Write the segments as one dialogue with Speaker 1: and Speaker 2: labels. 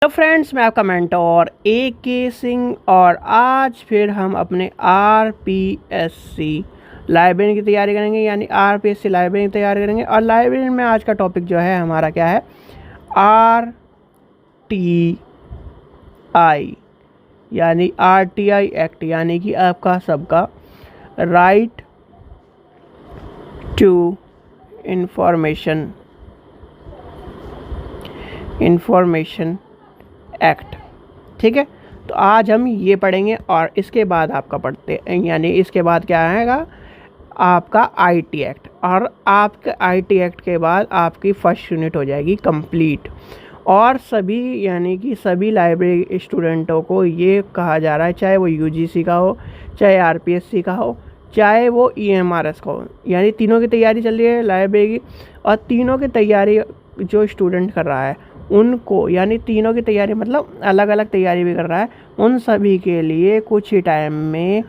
Speaker 1: Hello friends, मैं आपका mentor AK Singh और आज फिर हम अपने RPSC लाइब्रेरी की तैयारी करेंगे। यानी RPSC लाइब्रेरी की तैयारी करेंगे। और लाइब्रेरी में आज का टॉपिक जो है हमारा क्या है, RTI यानी RTI एक्ट, यानी कि आपका सबका राइट टू इंफॉर्मेशन एक्ट। ठीक है, तो आज हम ये पढ़ेंगे और इसके बाद आपका पढ़ते हैं, यानी इसके बाद क्या आएगा आपका IT एक्ट। और आपके IT एक्ट के बाद आपकी फर्स्ट यूनिट हो जाएगी कंप्लीट। और सभी यानी कि सभी लाइब्रेरी स्टूडेंटों को ये कहा जा रहा है, चाहे वो UGC का हो, चाहे RPSC का हो, चाहे वो EMRS का हो, यानी तीनों की तैयारी चल रही है लाइब्रेरी की। और तीनों की तैयारी जो स्टूडेंट कर रहा है उनको, यानी तीनों की तैयारी मतलब अलग अलग तैयारी भी कर रहा है, उन सभी के लिए कुछ ही टाइम में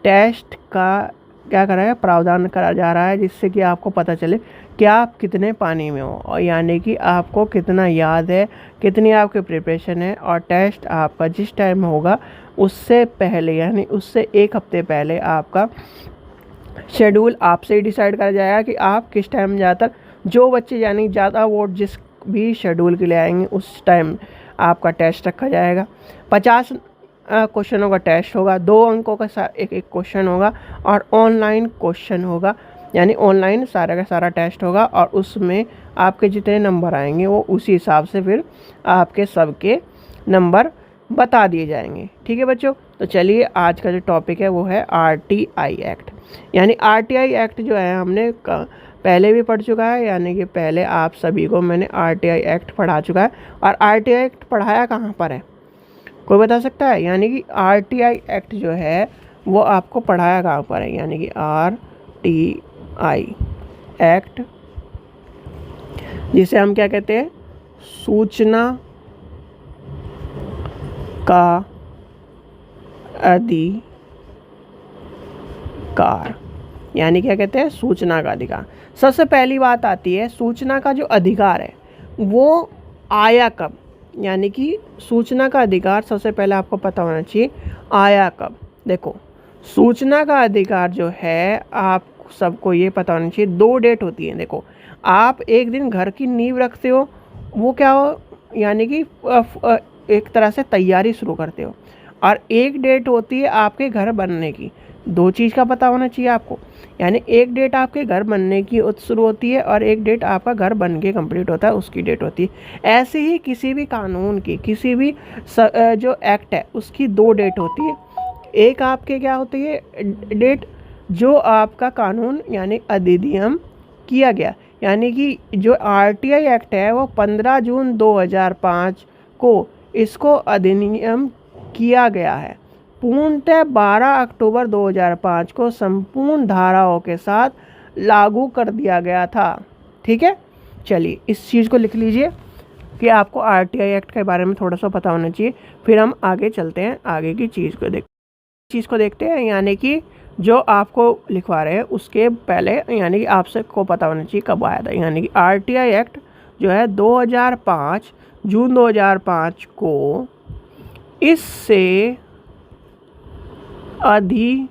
Speaker 1: टेस्ट का क्या करा है, प्रावधान करा जा रहा है, जिससे कि आपको पता चले कि आप कितने पानी में हो, और यानी कि आपको कितना याद है, कितनी आपकी प्रिपरेशन है। और टेस्ट आपका जिस टाइम में होगा उससे पहले, यानी उससे एक हफ्ते पहले आपका शेड्यूल आपसे ही डिसाइड करा जाएगा कि आप किस टाइम ज़्यादातर, जो बच्चे यानी ज़्यादा वोट जिस भी शेड्यूल के लिए आएंगे उस टाइम आपका टेस्ट रखा जाएगा। 50 क्वेश्चनों का टेस्ट होगा, 2 अंकों का एक एक क्वेश्चन होगा, और ऑनलाइन क्वेश्चन होगा, यानी ऑनलाइन सारा का सारा टेस्ट होगा। और उसमें आपके जितने नंबर आएंगे वो उसी हिसाब से फिर आपके सबके नंबर बता दिए जाएंगे। ठीक है बच्चों, तो चलिए आज का जो टॉपिक है वो है RTI एक्ट। यानी RTI एक्ट जो है हमने पहले भी पढ़ चुका है, यानी कि पहले आप सभी को मैंने RTI एक्ट पढ़ा चुका है। और RTI एक्ट पढ़ाया कहाँ पर है, कोई बता सकता है? यानी कि RTI एक्ट जो है वो आपको पढ़ाया कहाँ पर है, यानी कि RTI एक्ट जिसे हम क्या कहते हैं, सूचना का अधिकार, यानी क्या कहते हैं, सूचना का अधिकार। सबसे पहली बात आती है सूचना का जो अधिकार है वो आया कब, यानी कि सूचना का अधिकार सबसे पहले आपको पता होना चाहिए आया कब। देखो, सूचना का अधिकार जो है आप सबको ये पता होना चाहिए, 2 डेट होती है। देखो, आप एक दिन घर की नींव रखते हो, वो क्या हो, यानी कि एक तरह से तैयारी शुरू करते हो, और एक डेट होती है आपके घर बनने की। 2 चीज़ का पता होना चाहिए आपको, यानी एक डेट आपके घर बनने की शुरू होती है और एक डेट आपका घर बन के कंप्लीट होता है उसकी डेट होती है। ऐसे ही किसी भी कानून की, किसी भी जो एक्ट है उसकी 2 डेट होती है। एक आपके क्या होती है डेट, जो आपका कानून यानी अधिनियम किया गया, यानी कि जो RTI एक्ट है वो 15 जून 2005 को इसको अधिनियम किया गया है। पूर्णतः 12 अक्टूबर 2005 को संपूर्ण धाराओं के साथ लागू कर दिया गया था। ठीक है, चलिए इस चीज़ को लिख लीजिए कि आपको RTI एक्ट के बारे में थोड़ा सा पता होना चाहिए। फिर हम आगे चलते हैं, आगे की चीज़ को देखते हैं। यानी कि जो आपको लिखवा रहे हैं उसके पहले यानी कि आपसे को पता होना चाहिए कब आया था। यानी कि RTI एक्ट जो है 2005 जून 2005 को इससे अधिनियमित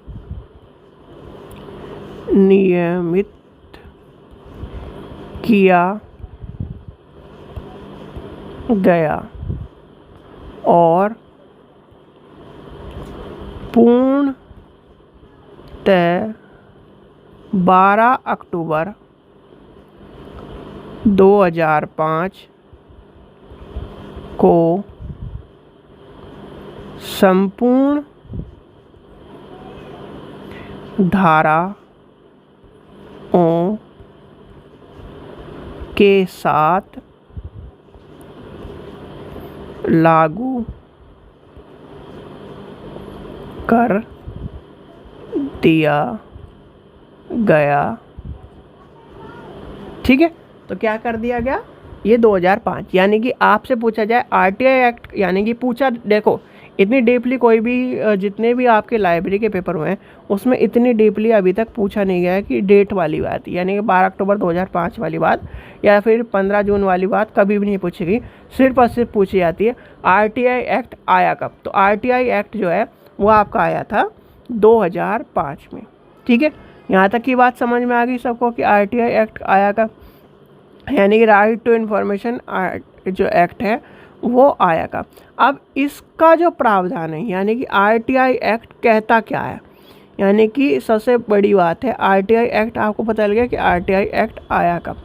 Speaker 1: किया गया और पूर्णतः 12 अक्टूबर 2005 को संपूर्ण धाराओं के साथ लागू कर दिया गया। ठीक है, तो क्या कर दिया गया, ये 2005। यानी कि आपसे पूछा जाए RTI एक्ट, यानी कि पूछा, देखो इतनी डीपली कोई भी जितने भी आपके लाइब्रेरी के पेपर हुए हैं उसमें इतनी डीपली अभी तक पूछा नहीं गया है कि डेट वाली बात, यानी कि 12 अक्टूबर 2005 वाली बात या फिर 15 जून वाली बात कभी भी नहीं पूछी गई। सिर्फ और सिर्फ पूछी जाती है आरटीआई एक्ट आया कब। तो आरटीआई एक्ट जो है वो आपका आया था 2005 में। ठीक है, यहाँ तक की बात समझ में आ गई सबको कि आरटीआई एक्ट आया कब, यानी कि राइट टू इन्फॉर्मेशन जो एक्ट है वो आया कब। अब इसका जो प्रावधान है, यानी कि आरटीआई एक्ट कहता क्या है, यानी कि सबसे बड़ी बात है आरटीआई एक्ट, आपको पता लग गया कि आरटीआई एक्ट आया कब।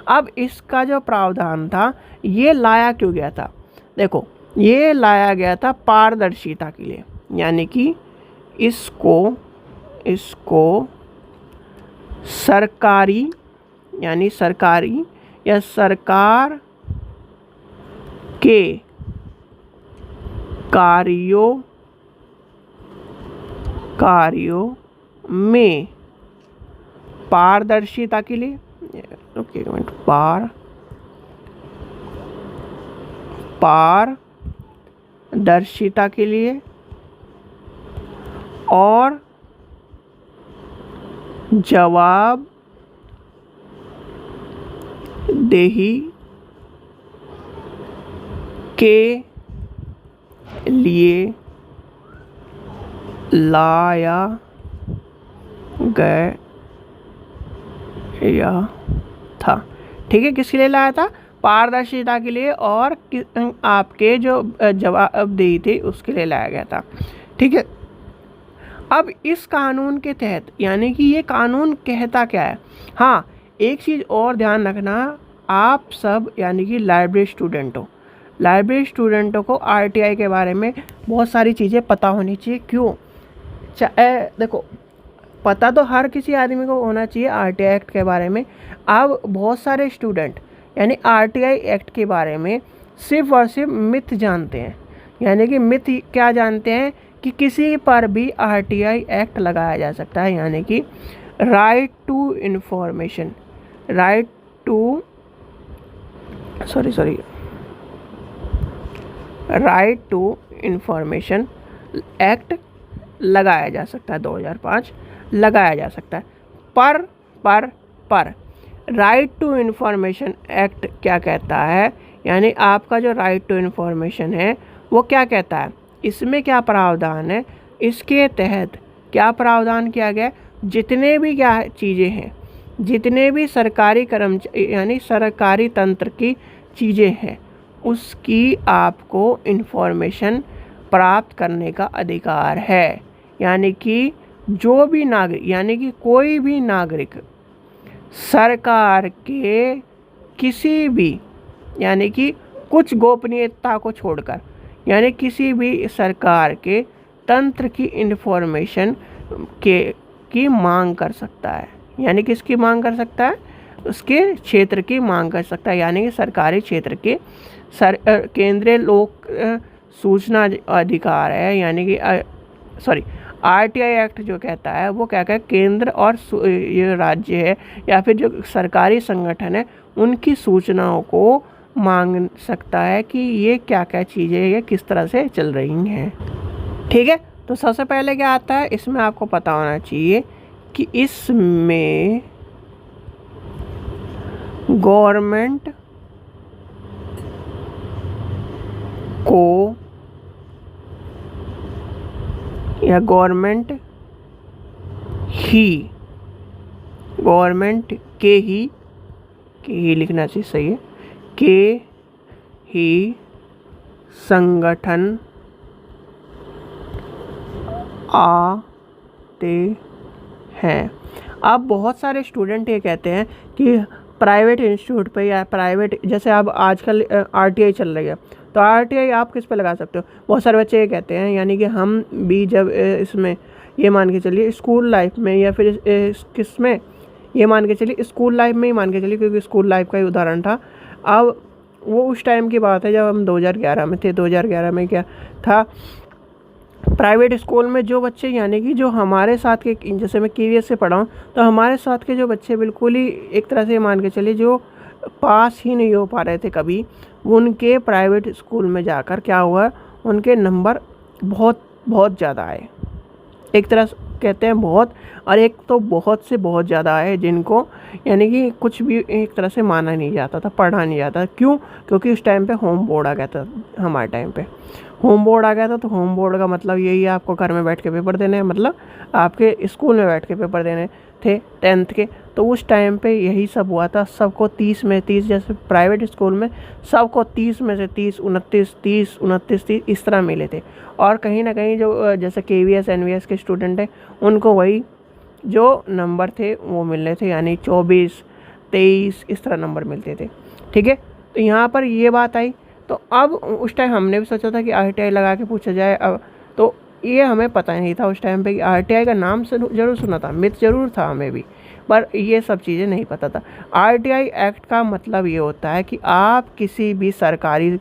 Speaker 1: अब इसका जो प्रावधान था ये लाया क्यों गया था, देखो ये लाया गया था पारदर्शिता के लिए, यानी कि इसको सरकारी यानी सरकारी या सरकार के कार्यों में पारदर्शिता के लिए, ओके मिनट, पारदर्शिता के लिए और जवाबदेही के लिए लाया गया था। ठीक है, किसके लिए लाया था, पारदर्शिता के लिए और आपके जो जवाबदेही थी उसके लिए लाया गया था। ठीक है, अब इस कानून के तहत, यानी कि ये कानून कहता क्या है। हाँ, एक चीज़ और ध्यान रखना, आप सब यानी कि लाइब्रेरी स्टूडेंटों को आरटीआई के बारे में बहुत सारी चीज़ें पता होनी चाहिए। क्यों, देखो पता तो हर किसी आदमी को होना चाहिए आरटीआई एक्ट के बारे में। अब बहुत सारे स्टूडेंट यानी आरटीआई एक्ट के बारे में सिर्फ और सिर्फ मिथ जानते हैं, यानी कि मिथ क्या जानते हैं कि किसी पर भी आरटीआई एक्ट लगाया जा सकता है, यानी कि राइट टू इन्फॉर्मेशन एक्ट लगाया जा सकता है, 2005 लगाया जा सकता है। पर राइट टू इन्फॉर्मेशन एक्ट क्या कहता है, यानी आपका जो राइट टू इन्फॉर्मेशन है वो क्या कहता है, इसमें क्या प्रावधान है, इसके तहत क्या प्रावधान किया गया, जितने भी क्या चीज़ें हैं, जितने भी सरकारी यानी सरकारी तंत्र की चीज़ें हैं उसकी आपको इन्फॉर्मेशन प्राप्त करने का अधिकार है। यानी कि जो भी नागरिक, यानी कि कोई भी नागरिक सरकार के किसी भी, यानी कि कुछ गोपनीयता को छोड़कर, यानी किसी भी सरकार के तंत्र की इन्फॉर्मेशन की मांग कर सकता है। यानी किसकी मांग कर सकता है, उसके क्षेत्र की मांग कर सकता है, यानी कि सरकारी क्षेत्र के केंद्रीय लोक सूचना अधिकार है, यानी कि आरटीआई एक्ट जो कहता है वो क्या कहता है, केंद्र और ये राज्य है या फिर जो सरकारी संगठन है उनकी सूचनाओं को मांग सकता है कि ये क्या क्या चीज़ें ये किस तरह से चल रही हैं। ठीक है, तो सबसे पहले क्या आता है, इसमें आपको पता होना चाहिए कि इसमें गवर्नमेंट को या गवर्नमेंट के ही लिखना चाहिए, सही है, के ही संगठन आते हैं। अब बहुत सारे स्टूडेंट ये कहते हैं कि प्राइवेट इंस्टीट्यूट पे या प्राइवेट, जैसे अब आजकल आरटीआई चल रही है तो आरटीआई आप किस पे लगा सकते हो, बहुत सारे बच्चे ये कहते हैं, यानी कि हम भी जब इसमें ये मान के चलिए स्कूल लाइफ में या फिर किस में, ये मान के चलिए स्कूल लाइफ में ही मान के चलिए, क्योंकि स्कूल लाइफ का ही उदाहरण था। अब वो उस टाइम की बात है जब हम 2011 में थे। 2011 में क्या था, प्राइवेट स्कूल में जो बच्चे, यानी कि जो हमारे साथ के, जैसे मैं KVS से पढ़ा हूँ तो हमारे साथ के जो बच्चे बिल्कुल ही एक तरह से मान के चलिए जो पास ही नहीं हो पा रहे थे कभी, उनके प्राइवेट स्कूल में जाकर क्या हुआ, उनके नंबर बहुत बहुत ज़्यादा है। एक तरह से कहते हैं बहुत, और एक तो बहुत से बहुत ज़्यादा है जिनको यानी कि कुछ भी एक तरह से माना नहीं जाता था, पढ़ा नहीं जाता। क्यों? क्योंकि उस टाइम पे होम बोर्ड आ गया था। हमारे टाइम पे होम बोर्ड आ गया था, तो होम बोर्ड का मतलब यही है आपको घर में बैठ के पेपर देने हैं, मतलब आपके स्कूल में बैठ के पेपर देने थे 10th के। तो उस टाइम पे यही सब हुआ था। सबको 30 में 30, जैसे प्राइवेट स्कूल में सबको 30 में से 30, 29, 30, 29, 30 इस तरह मिले थे। और कहीं ना कहीं जो जैसे KVS NVS के स्टूडेंट हैं उनको वही जो नंबर थे वो मिलने थे, यानी 24, 23 इस तरह नंबर मिलते थे। ठीक है, तो यहाँ पर ये बात आई। तो अब उस टाइम हमने भी सोचा था कि ITI लगा के पूछा जाए। अब तो ये हमें पता नहीं था उस टाइम पे कि ITI का नाम ज़रूर सुना था, मिथ ज़रूर था हमें भी, पर ये सब चीज़ें नहीं पता था। RTI एक्ट का मतलब ये होता है कि आप किसी भी सरकारी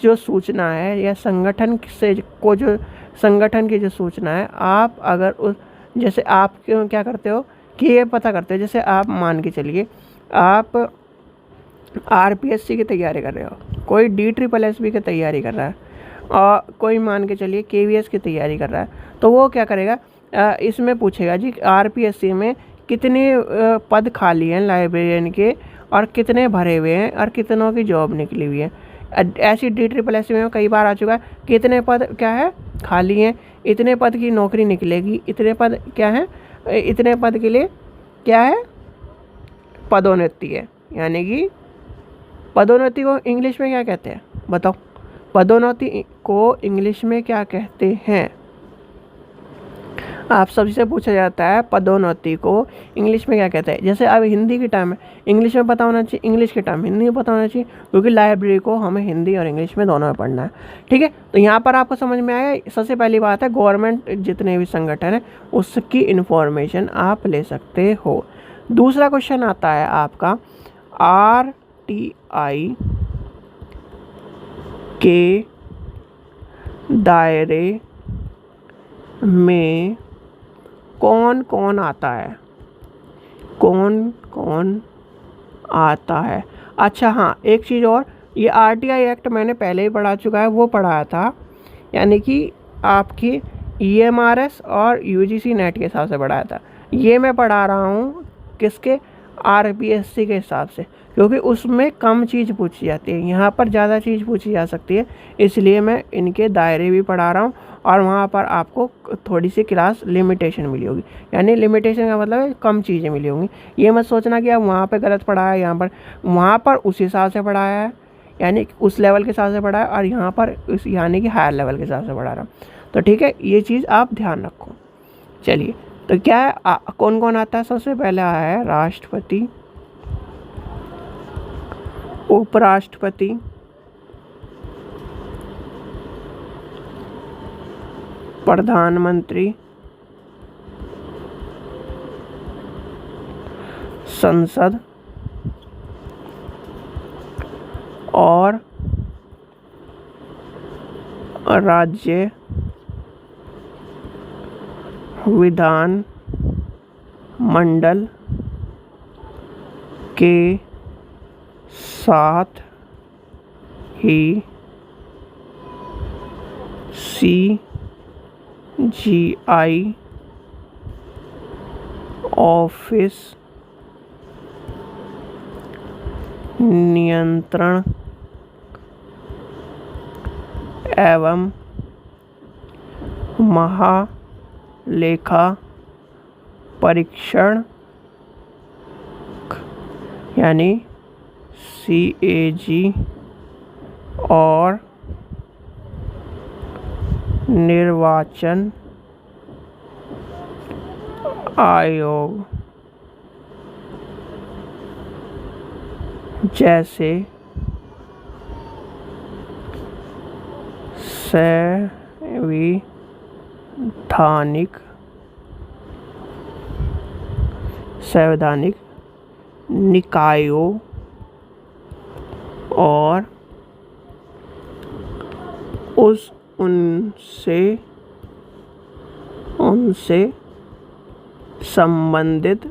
Speaker 1: जो सूचना है या संगठन से को जो संगठन की जो सूचना है, आप अगर उस जैसे आप क्या करते हो कि ये पता करते हो, जैसे आप मान के चलिए आप RPSC की तैयारी कर रहे हो, कोई DSSS की तैयारी कर रहा है, और कोई मान के चलिए KVS की तैयारी कर रहा है। तो वो क्या करेगा, इसमें पूछेगा जी RPSC में कितने पद खाली हैं लाइब्रेरियन के, और कितने भरे हुए हैं, और कितनों की जॉब निकली हुई है। ऐसी DSSS में कई बार आ चुका है, कितने पद क्या है खाली हैं, इतने पद की नौकरी निकलेगी, इतने पद क्या है, इतने पद के लिए क्या है पदोन्नति है। यानी कि पदोन्नति को इंग्लिश में क्या कहते हैं बताओ? पदोन्नति को इंग्लिश में क्या कहते हैं? आप सबसे पूछा जाता है पदोन्नति को इंग्लिश में क्या कहते हैं। जैसे अब हिंदी की टर्म है, इंग्लिश में पता होना चाहिए, इंग्लिश की टर्म हिंदी में पता होना चाहिए, क्योंकि लाइब्रेरी को हमें हिंदी और इंग्लिश में दोनों में पढ़ना है। ठीक है, तो यहाँ पर आपको समझ में आया। सबसे पहली बात है गवर्नमेंट जितने भी संगठन है उसकी इन्फॉर्मेशन आप ले सकते हो। दूसरा क्वेश्चन आता है आपका RTI के दायरे में कौन कौन आता है? कौन कौन आता है? अच्छा हाँ, एक चीज़ और, ये RTI एक्ट मैंने पहले ही पढ़ा चुका है, वो पढ़ाया था, यानी कि आपकी EMRS और UGC नेट के हिसाब से पढ़ाया था। ये मैं पढ़ा रहा हूँ किसके? RPSC के हिसाब से, क्योंकि उसमें कम चीज़ पूछी जाती है, यहाँ पर ज़्यादा चीज़ पूछी जा सकती है, इसलिए मैं इनके दायरे भी पढ़ा रहा हूँ। और वहाँ पर आपको थोड़ी सी क्लास लिमिटेशन मिली होगी, यानी लिमिटेशन का मतलब है कम चीज़ें मिली होंगी। ये मत सोचना कि आप वहाँ पे गलत पढ़ाया है, यहाँ पर वहाँ पर उस हिसाब से पढ़ाया है, यानी उस लेवल के हिसाब से पढ़ाया, और यहाँ पर उस यानी कि हायर लेवल के हिसाब से पढ़ा रहा हूँ। तो ठीक है, ये चीज़ आप ध्यान रखो। चलिए, तो क्या है कौन कौन आता है? सबसे पहले आया है राष्ट्रपति, उपराष्ट्रपति, प्रधानमंत्री, संसद और राज्य विधान मंडल के साथ ही CGI ऑफिस नियंत्रण एवं महालेखा परीक्षण यानी CAG और निर्वाचन आयोग जैसे संवैधानिक निकायों और उनसे संबंधित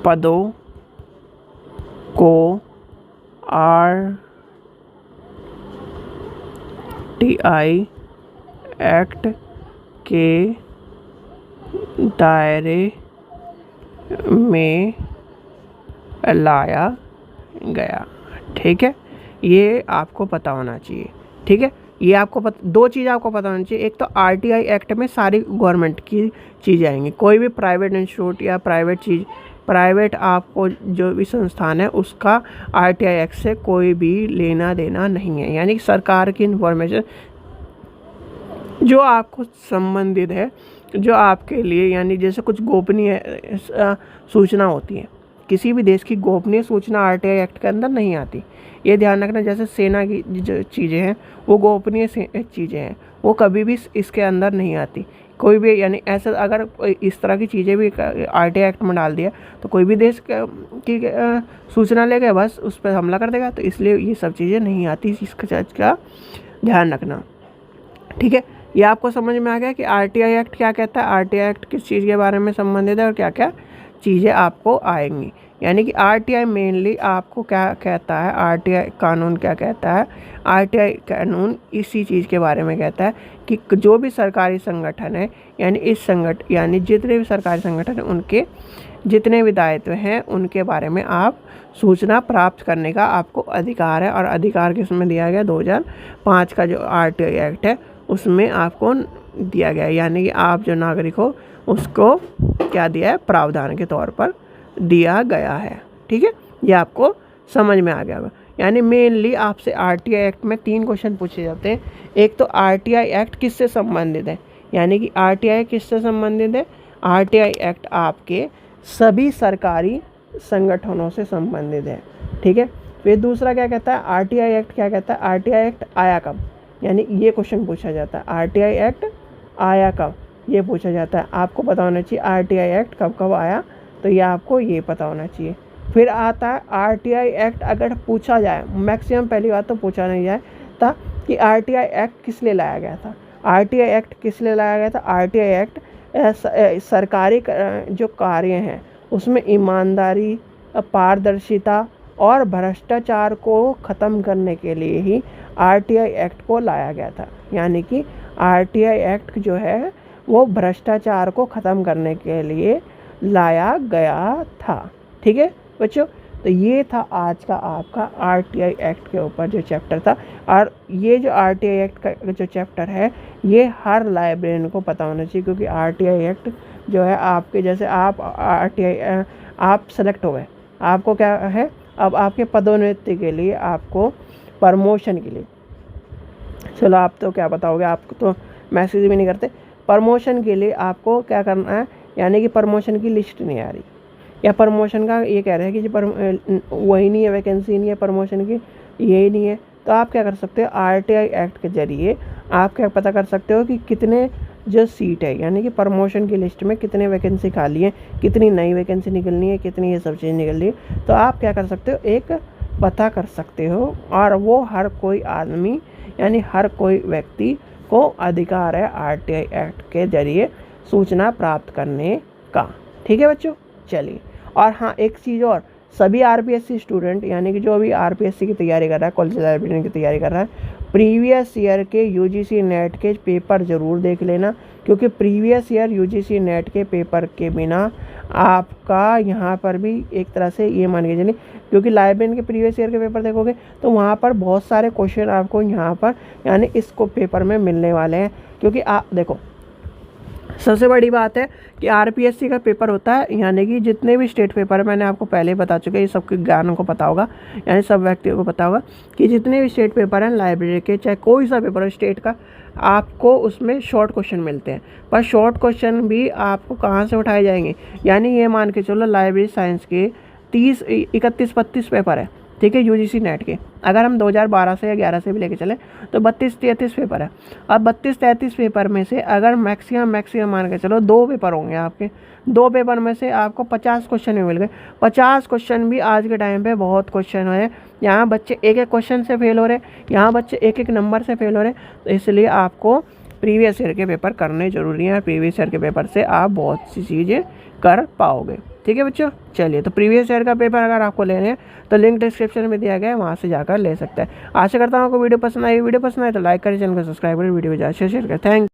Speaker 1: पदों को RTI एक्ट के दायरे में लाया गया। ठीक है, ये आपको पता होना चाहिए। ठीक है, ये आपको दो चीज़ आपको पता होनी चाहिए। एक तो RTI एक्ट में सारी गवर्नमेंट की चीज़ें आएंगी, कोई भी प्राइवेट इंस्टीट्यूट या प्राइवेट आपको जो भी संस्थान है उसका RTI एक्ट से कोई भी लेना देना नहीं है। यानी कि सरकार की इन्फॉर्मेशन जो आपको संबंधित है, जो आपके लिए, यानी जैसे कुछ गोपनीय सूचना होती है, किसी भी देश की गोपनीय सूचना RTI एक्ट के अंदर नहीं आती। ये ध्यान रखना, जैसे सेना की जो चीज़ें हैं वो गोपनीय चीज़ें हैं, वो कभी भी इसके अंदर नहीं आती। कोई भी, यानी ऐसा अगर इस तरह की चीज़ें भी RTI एक्ट में डाल दिया तो कोई भी देश की सूचना लेके बस उस पर हमला कर देगा। तो इसलिए ये सब चीज़ें नहीं आती, इसका ध्यान रखना। ठीक है, ये आपको समझ में आ गया कि RTI एक्ट क्या कहता है, RTI एक्ट किस चीज़ के बारे में संबंधित है और क्या क्या चीज़ें आपको आएंगी। यानी कि RTI मेनली आपको क्या कहता है, RTI कानून क्या कहता है, RTI कानून इसी चीज़ के बारे में कहता है कि जो भी सरकारी संगठन है, यानी जितने भी सरकारी संगठन हैं उनके जितने भी दायित्व हैं उनके बारे में आप सूचना प्राप्त करने का आपको अधिकार है। और अधिकार किसमें दिया गया, 2005 का जो RTI एक्ट है उसमें आपको दिया गया है। यानी कि आप जो नागरिक हो उसको क्या दिया है, प्रावधान के तौर पर दिया गया है। ठीक है, ये आपको समझ में आ गया होगा। यानी मेनली आपसे RTI एक्ट में 3 क्वेश्चन पूछे जाते हैं। एक तो RTI एक्ट किससे संबंधित है, यानी कि RTI किससे संबंधित है, RTI एक्ट आपके सभी सरकारी संगठनों से संबंधित है। ठीक है, फिर दूसरा क्या कहता है, RTI एक्ट क्या कहता है, RTI एक्ट आया कब, यानी ये क्वेश्चन पूछा जाता है, RTI एक्ट आया कब, ये पूछा जाता है। आपको पता होना चाहिए RTI एक्ट कब कब आया, तो ये आपको ये पता होना चाहिए। फिर आता है RTI एक्ट अगर पूछा जाए, मैक्सिमम पहली बात तो पूछा नहीं जाए था कि RTI एक्ट किस लिए लाया गया था। RTI एक्ट किस लिए लाया गया था, RTI एक्ट सरकारी जो कार्य हैं उसमें ईमानदारी, पारदर्शिता और भ्रष्टाचार को ख़त्म करने के लिए ही RTI एक्ट को लाया गया था। यानी कि RTI एक्ट जो है वो भ्रष्टाचार को ख़त्म करने के लिए लाया गया था। ठीक है बच्चों, तो ये था आज का आपका RTI एक्ट के ऊपर जो चैप्टर था। और ये जो RTI एक्ट का जो चैप्टर है ये हर लाइब्रेरियन को पता होना चाहिए, क्योंकि RTI एक्ट जो है आपके, जैसे आप RTI आप सेलेक्ट हो गए, आपको क्या है, अब आपके पदोन्नति के लिए, आपको प्रमोशन के लिए, चलो आप तो क्या बताओगे, आपको तो मैसेज भी नहीं करते, प्रमोशन के लिए आपको क्या करना है, यानी कि प्रमोशन की लिस्ट नहीं आ रही, या प्रमोशन का ये कह रहे हैं कि जो वही नहीं है, वैकेंसी नहीं है प्रमोशन की, यही नहीं है, तो आप क्या कर सकते हो, RTI एक्ट के ज़रिए आप क्या पता कर सकते हो कि कितने जो सीट है, यानी कि प्रमोशन की लिस्ट में कितने वैकेंसी खाली है, कितनी नई वैकेंसी निकलनी है, कितनी ये सब चीज़ निकलनी है। तो आप क्या कर सकते हो, एक पता कर सकते हो, और वो हर कोई आदमी, यानी हर कोई व्यक्ति को अधिकार है RTI एक्ट के ज़रिए सूचना प्राप्त करने का। ठीक है बच्चों, चलिए। और हाँ, एक चीज़ और, सभी RPSC स्टूडेंट, यानी कि जो भी RPSC की तैयारी कर रहा है, कॉलेज लाइब्रेरियन की तैयारी कर रहा है, प्रीवियस ईयर के UGC नेट के पेपर ज़रूर देख लेना, क्योंकि प्रीवियस ईयर UGC नेट के पेपर के बिना आपका यहाँ पर भी एक तरह से ये मान के चलिए, क्योंकि लाइब्रेरियन के प्रीवियस ईयर के पेपर देखोगे तो वहाँ पर बहुत सारे क्वेश्चन आपको यहाँ पर, यानी इसको पेपर में मिलने वाले हैं। क्योंकि आप देखो, सबसे बड़ी बात है कि RPSC का पेपर होता है, यानी कि जितने भी स्टेट पेपर है, मैंने आपको पहले बता चुका है, ये सबके ज्ञानों को पता होगा, यानी सब व्यक्तियों को पता होगा कि जितने भी स्टेट पेपर हैं लाइब्रेरी के, चाहे कोई सा पेपर है स्टेट का, आपको उसमें शॉर्ट क्वेश्चन मिलते हैं। पर शॉर्ट क्वेश्चन भी आपको कहाँ से उठाए जाएंगे, यानी ये मान के चलो लाइब्रेरी साइंस के 30, 31, 32 पेपर है, ठीक है, UGC नेट के। अगर हम 2012 से या 11 से भी लेके चले तो 32-33 पेपर है। अब 32-33 पेपर में से अगर मैक्सिमम मान के चलो 2 पेपर होंगे आपके, 2 पेपर में से आपको 50 क्वेश्चन भी मिल गए। 50 क्वेश्चन भी आज के टाइम पे बहुत क्वेश्चन है, यहाँ बच्चे एक एक क्वेश्चन से फेल हो रहे हैं, यहाँ बच्चे एक एक नंबर से फेल हो रहे हैं। तो इसलिए आपको प्रीवियस ईयर के पेपर करने ज़रूरी हैं। प्रीवियस ईयर के पेपर से आप बहुत सी चीज़ें कर पाओगे। ठीक है बच्चों, चलिए तो प्रीवियस ईयर का पेपर अगर आपको लेने हैं तो लिंक डिस्क्रिप्शन में दिया गया है, वहाँ से जाकर ले सकते हैं। आशा करता हूँ आपको वीडियो पसंद आई। वीडियो पसंद आए तो लाइक करें, चैनल को सब्सक्राइब करें, वीडियो को ज़्यादा शेयर करें। थैंक